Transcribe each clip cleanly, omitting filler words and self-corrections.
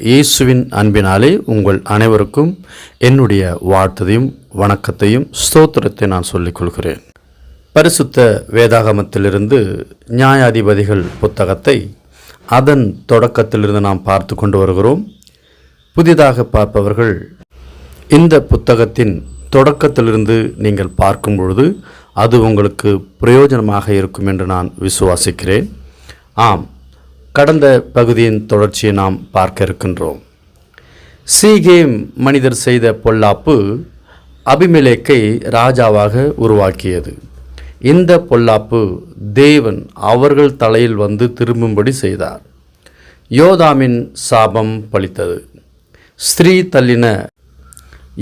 இயேசுவின் அன்பினாலே உங்கள் அனைவருக்கும் என்னுடைய வாழ்த்தையும் வணக்கத்தையும் ஸ்தோத்திரத்தை நான் சொல்லிக் கொள்கிறேன். பரிசுத்த வேதாகமத்திலிருந்து நியாயாதிபதிகள் புத்தகத்தை அதன் தொடக்கத்திலிருந்து நாம் பார்த்து கொண்டு வருகிறோம். புதிதாக பார்ப்பவர்கள் இந்த புத்தகத்தின் தொடக்கத்திலிருந்து நீங்கள் பார்க்கும் பொழுது அது உங்களுக்கு பிரயோஜனமாக இருக்கும் என்று நான் விசுவாசிக்கிறேன். ஆம், கடந்த பகுதியின் தொடர்ச்சியை நாம் பார்க்க இருக்கின்றோம். சீகேம் மனிதர் செய்த பொல்லாப்பு அபிமெலேக்கை ராஜாவாக உருவாக்கியது. இந்த பொல்லாப்பு தேவன் அவர்கள் தலையில் வந்து திரும்பும்படி செய்தார். யோதாமின் சாபம் பலித்தது. ஸ்திரீ தள்ளின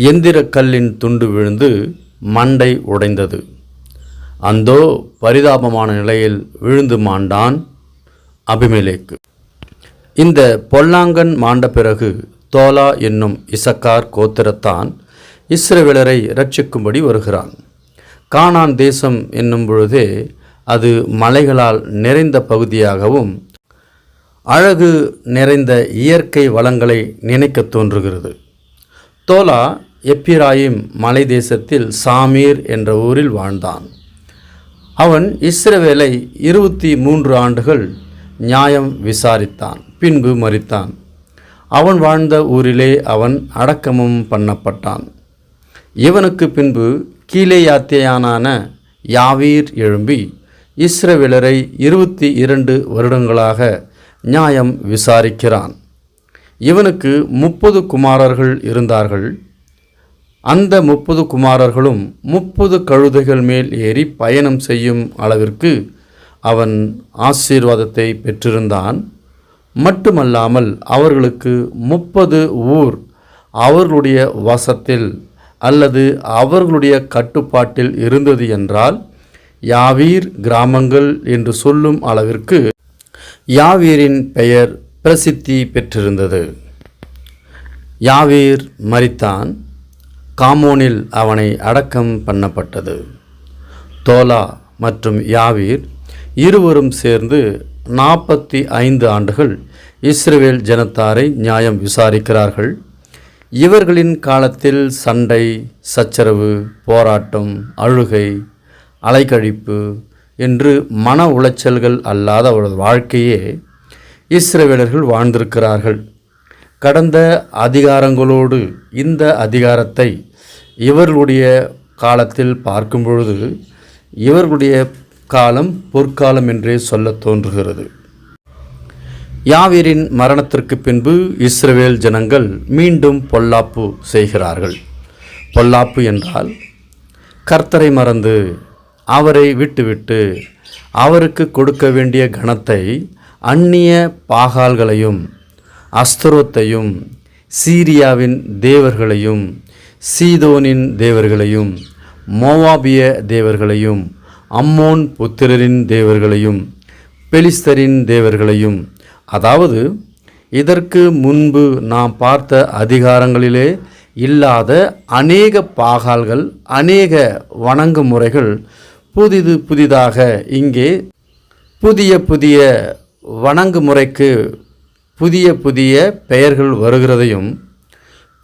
எந்திர கல்லின் துண்டு விழுந்து மண்டை உடைந்தது. அந்தோ பரிதாபமான நிலையில் விழுந்து மாண்டான் அபிமெலேக்கு. இந்த பொல்லாங்கன் மாண்ட பிறகு தோலா என்னும் இசக்கார் கோத்திரத்தான் இஸ்ரவேலரை இரட்சிக்கும்படி வருகிறான். கானான் தேசம் என்னும் பொழுதே அது மலைகளால் நிறைந்த பகுதியாகவும் அழகு நிறைந்த இயற்கை வளங்களை நினைக்க தோன்றுகிறது. தோலா எப்பிராயிம் மலை தேசத்தில் சாமீர் என்ற ஊரில் வாழ்ந்தான். அவன் இஸ்ரவேலை 23 ஆண்டுகள் நியாயம் விசாரித்தான். பின்பு மரித்தான். அவன் வாழ்ந்த ஊரிலே அவன் அடக்கமும் பண்ணப்பட்டான். இவனுக்கு பின்பு கீலேயாத்தியனான யாவீர் எழும்பி இஸ்ரவேலரை 22 வருடங்களாக நியாயம் விசாரிக்கிறான். இவனுக்கு 30 குமாரர்கள் இருந்தார்கள். அந்த 30 குமாரர்களும் 30 கழுதைகள் மேல் ஏறி பயணம் செய்யும் அளவிற்கு அவன் ஆசீர்வாதத்தை பெற்றிருந்தான். மட்டுமல்லாமல் அவர்களுக்கு 30 ஊர் அவர்களுடைய வசத்தில் அல்லது அவர்களுடைய கட்டுப்பாட்டில் இருந்தது என்றால் யாவீர் கிராமங்கள் என்று சொல்லும் அளவிற்கு யாவீரின் பெயர் பிரசித்தி பெற்றிருந்தது. யாவீர் மரித்தான். காமோனில் அவனை அடக்கம் பண்ணப்பட்டது. தோலா மற்றும் யாவீர் இருவரும் சேர்ந்து 45 ஆண்டுகள் இஸ்ரவேல் ஜனத்தாரை நியாயம் விசாரிக்கிறார்கள். இவர்களின் காலத்தில் சண்டை, சச்சரவு, போராட்டம், அழுகை, அலைக்கழிப்பு என்று மன உளைச்சல்கள் அல்லாத அவரது வாழ்க்கையே இஸ்ரவேலர்கள் வாழ்ந்திருக்கிறார்கள். கடந்த அதிகாரங்களோடு இந்த அதிகாரத்தை இவர்களுடைய காலத்தில் பார்க்கும் பொழுது இவர்களுடைய காலம் பொற்காலம் என்றே சொல்ல தோன்றுகிறது. யாவீரின் மரணத்திற்கு பின்பு இஸ்ரவேல் ஜனங்கள் மீண்டும் பொல்லாப்பு செய்கிறார்கள். பொல்லாப்பு என்றால் கர்த்தரை மறந்து அவரை விட்டுவிட்டு அவருக்கு கொடுக்க வேண்டிய கனத்தை அந்நிய பாகால்களையும் அஸ்தரோத்தையும் சீரியாவின் தேவர்களையும் சீதோனின் தேவர்களையும் மோவாபிய தேவர்களையும் அம்மோன் புத்திரரின் தேவர்களையும் பெலிஸ்தரின் தேவர்களையும், அதாவது இதற்கு முன்பு நாம் பார்த்த அதிகாரங்களிலே இல்லாத அநேக பாகால்கள், அநேக வணங்கு முறைகள் புதிதாக இங்கே புதிய வணங்கு முறைக்கு புதிய பெயர்கள் வருகிறதையும்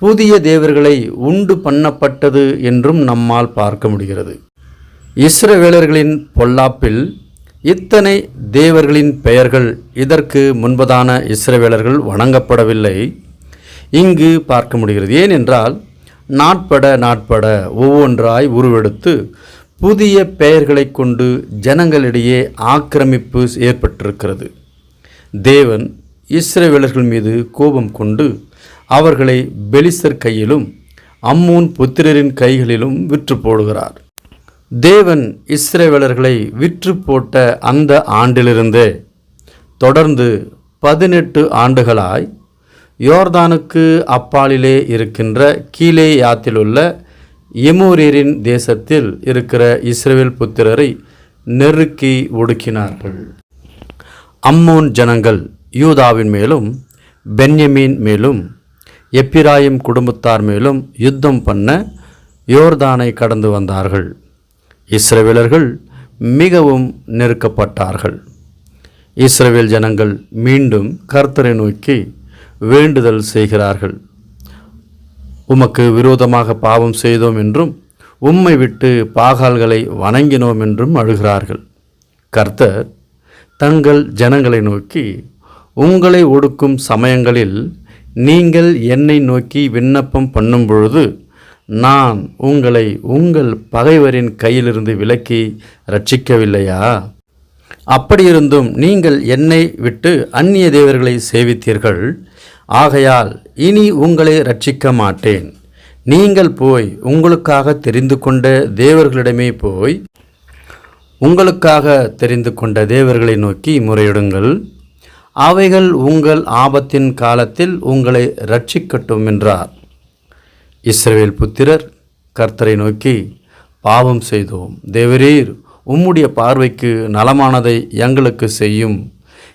புதிய தேவர்களை உண்டு பண்ணப்பட்டது என்றும் நம்மால் பார்க்க முடிகிறது. இஸ்ரவேலர்களின் பொல்லாப்பில் இத்தனை தேவர்களின் பெயர்கள் இதற்கு முன்பதான இஸ்ரவேலர்கள் வணங்கப்படவில்லை இங்கு பார்க்க முடிகிறது. ஏனென்றால் நாட்பட ஒவ்வொன்றாய் உருவெடுத்து புதிய பெயர்களை கொண்டு ஜனங்களிடையே ஆக்கிரமிப்பு ஏற்பட்டிருக்கிறது. தேவன் இஸ்ரவேலர்கள் மீது கோபம் கொண்டு அவர்களை பெலிஸ்தர் கையிலும் அம்மோன் புத்திரரின் கைகளிலும் விற்று போடுகிறார். தேவன் இஸ்ரவேலர்களை விற்று போட்ட அந்த ஆண்டிலிருந்தே தொடர்ந்து 18 ஆண்டுகளாய் யோர்தானுக்கு அப்பாலிலே இருக்கின்ற கீலேயாத்திலுள்ள எமோரியரின் தேசத்தில் இருக்கிற இஸ்ரவேல் புத்திரரை நெருக்கி ஒடுக்கினார்கள். அம்மோன் ஜனங்கள் யூதாவின் மேலும் பென்யமீன் மேலும் எப்பிராயிம் குடும்பத்தார் மேலும் யுத்தம் பண்ண யோர்தானை கடந்து வந்தார்கள். இஸ்ரவேலர்கள் மிகவும் நெருக்கப்பட்டார்கள். இஸ்ரவேல் ஜனங்கள் மீண்டும் கர்த்தரை நோக்கி வேண்டுதல் செய்கிறார்கள். உமக்கு விரோதமாக பாவம் செய்தோம் என்றும் உம்மை விட்டு பாகால்களை வணங்கினோம் என்றும் அழுகிறார்கள். கர்த்தர் தங்கள் ஜனங்களை நோக்கி, உங்களை ஒடுக்கும் சமயங்களில் நீங்கள் என்னை நோக்கி விண்ணப்பம் பண்ணும் பொழுது நான் உங்களை உங்கள் பகைவரின் கையிலிருந்து விலக்கி ரட்சிக்கவில்லையா? அப்படியிருந்தும் நீங்கள் என்னை விட்டு அந்நிய தேவர்களை சேவித்தீர்கள். ஆகையால் இனி உங்களை ரட்சிக்க மாட்டேன். நீங்கள் போய் உங்களுக்காக தெரிந்து கொண்ட தேவர்களிடமே போய் உங்களுக்காக தெரிந்து கொண்ட தேவர்களை நோக்கி முறையிடுங்கள். அவைகள் உங்கள் ஆபத்தின் காலத்தில் உங்களை ரட்சிக்கட்டும் என்றார். இஸ்ரவேல் புத்திரர் கர்த்தரை நோக்கி, பாவம் செய்தோம். தேவரீர் உம்முடைய பார்வைக்கு நலமானதை எங்களுக்கு செய்யும்.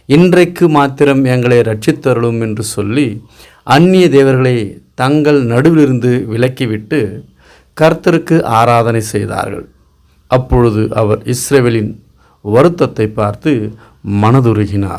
இன்றைக்கு மாத்திரம் எங்களை ரட்சித்தருளும் என்று சொல்லி அந்நிய தேவர்களை தங்கள் நடுவிலிருந்து விலக்கிவிட்டு கர்த்தருக்கு ஆராதனை செய்தார்கள். அப்பொழுது அவர் இஸ்ரவேலின் வருத்தத்தை பார்த்து மனதுருகினார்.